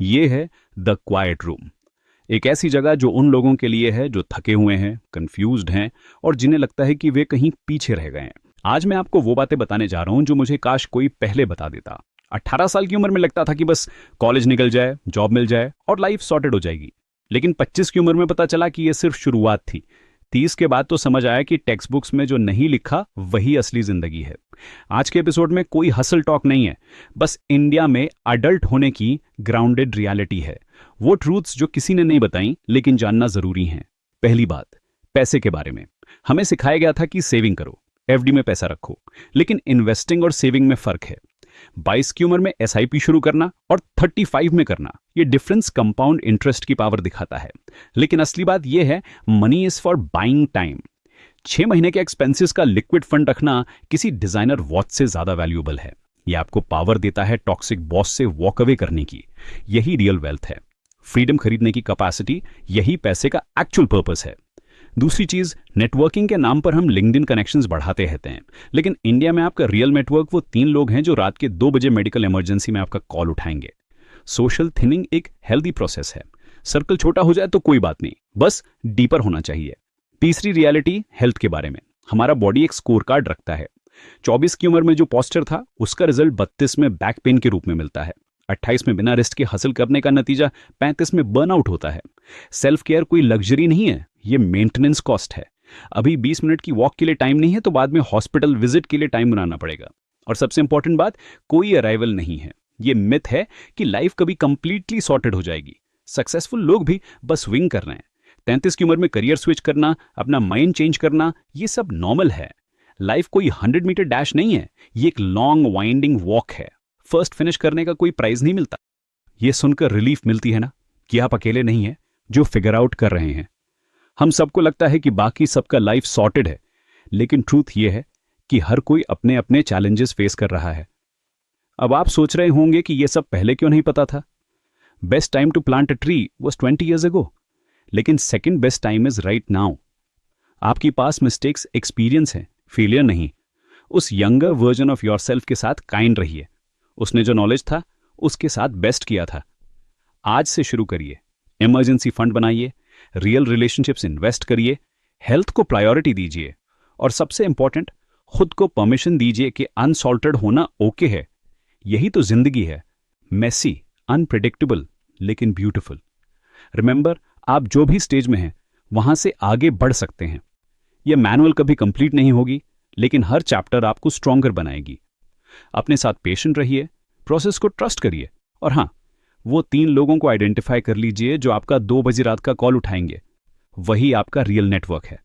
ये है the quiet room. एक ऐसी जगह जो उन लोगों के लिए है जो थके हुए हैं, कंफ्यूज्ड हैं और जिन्हें लगता है कि वे कहीं पीछे रह गए हैं। आज मैं आपको वो बातें बताने जा रहा हूं जो मुझे काश कोई पहले बता देता। 18 साल की उम्र में लगता था कि बस कॉलेज निकल जाए, जॉब मिल जाए और लाइफ सॉर्टेड हो जाएगी। लेकिन 25 की उम्र में पता चला कि यह सिर्फ शुरुआत थी। 30 के बाद तो समझ आया कि टेक्स्ट बुक्स में जो नहीं लिखा वही असली जिंदगी है। आज के एपिसोड में कोई हसल टॉक नहीं है, बस इंडिया में अडल्ट होने की ग्राउंडेड रियलिटी है। वो ट्रूथ्स जो किसी ने नहीं बताई लेकिन जानना जरूरी है। पहली बात, पैसे के बारे में। हमें सिखाया गया था कि सेविंग करो, एफडी में पैसा रखो, लेकिन इन्वेस्टिंग और सेविंग में फर्क है। 22 की उम्र में एसआईपी शुरू करना और 35 में करना, ये डिफरेंस कंपाउंड इंटरेस्ट की पावर दिखाता है। लेकिन असली बात यह है, money is for buying time. 6 महीने के एक्सपेंसेस का लिक्विड फंड रखना किसी डिजाइनर वॉच से ज्यादा वैल्यूएबल है। यह आपको पावर देता है टॉक्सिक बॉस से वॉक अवे करने की। यही रियल वेल्थ है, फ्रीडम खरीदने की कैपेसिटी। यही पैसे का एक्चुअल पर्पस है। दूसरी चीज, नेटवर्किंग के नाम पर हम लिंक्डइन कनेक्शंस बढ़ाते रहते हैं, लेकिन इंडिया में आपका रियल नेटवर्क वो 3 लोग हैं जो रात के 2 बजे मेडिकल इमरजेंसी में आपका कॉल उठाएंगे। सोशल थिनिंग एक हेल्दी प्रोसेस है। सर्कल छोटा हो जाए तो कोई बात नहीं, बस डीपर होना चाहिए। तीसरी रियलिटी, हेल्थ के बारे में। हमारा बॉडी एक स्कोर कार्ड रखता है। 24 की उम्र में जो पोस्चर था उसका रिजल्ट 32 में बैक पेन के रूप में मिलता है। 28 में बिना रेस्ट के हासिल करने का नतीजा 35 में बर्नआउट होता है। सेल्फ केयर कोई लग्जरी नहीं है, ये मेंटेनेंस कॉस्ट है। अभी 20 मिनट की वॉक के लिए टाइम नहीं है तो बाद में हॉस्पिटल विजिट के लिए टाइम बनाना पड़ेगा। और सबसे इंपॉर्टेंट बात, कोई अराइवल नहीं है। ये मिथ है कि लाइफ कभी कंप्लीटली सॉर्टेड हो जाएगी। सक्सेसफुल लोग भी बस विंग कर रहे हैं। 33 की उम्र में करियर स्विच करना, अपना माइंड चेंज करना, ये सब नॉर्मल है। लाइफ कोई 100 मीटर डैश नहीं है, ये एक लॉन्ग वाइंडिंग वॉक है। फर्स्ट फिनिश करने का कोई प्राइज नहीं मिलता। ये सुनकर रिलीफ मिलती है ना, कि आप अकेले नहीं हैं जो फिगर आउट कर रहे हैं। हम सबको लगता है कि बाकी सबका लाइफ सॉर्टेड है, लेकिन ट्रूथ ये है कि हर कोई अपने अपने चैलेंजेस फेस कर रहा है। अब आप सोच रहे होंगे कि ये सब पहले क्यों नहीं पता था। Best time to plant a tree was 20 years ago, लेकिन second best time is right now. आपकी पास मिस्टेक्स एक्सपीरियंस है, फेलियर नहीं। उस यंगर वर्जन ऑफ योरसेल्फ के साथ काइंड रहिए। उसने जो नॉलेज था उसके साथ बेस्ट किया था। आज से शुरू करिए, इमरजेंसी फंड बनाइए, रियल रिलेशनशिप्स इन्वेस्ट करिए, हेल्थ को प्रायोरिटी दीजिए और सबसे इंपॉर्टेंट, खुद को परमिशन दीजिए कि अनसॉल्टेड होना ओके है। यही तो जिंदगी है, मेसी, अनप्रेडिक्टेबल लेकिन ब्यूटीफुल। रिमेंबर, आप जो भी स्टेज में हैं वहां से आगे बढ़ सकते हैं। यह मैनुअल कभी कंप्लीट नहीं होगी, लेकिन हर चैप्टर आपको स्ट्रॉन्गर बनाएगी। अपने साथ पेशेंट रहिए, प्रोसेस को ट्रस्ट करिए और हाँ, वो 3 लोगों को आइडेंटिफाई कर लीजिए जो आपका 2 बजे रात का कॉल उठाएंगे। वही आपका रियल नेटवर्क है।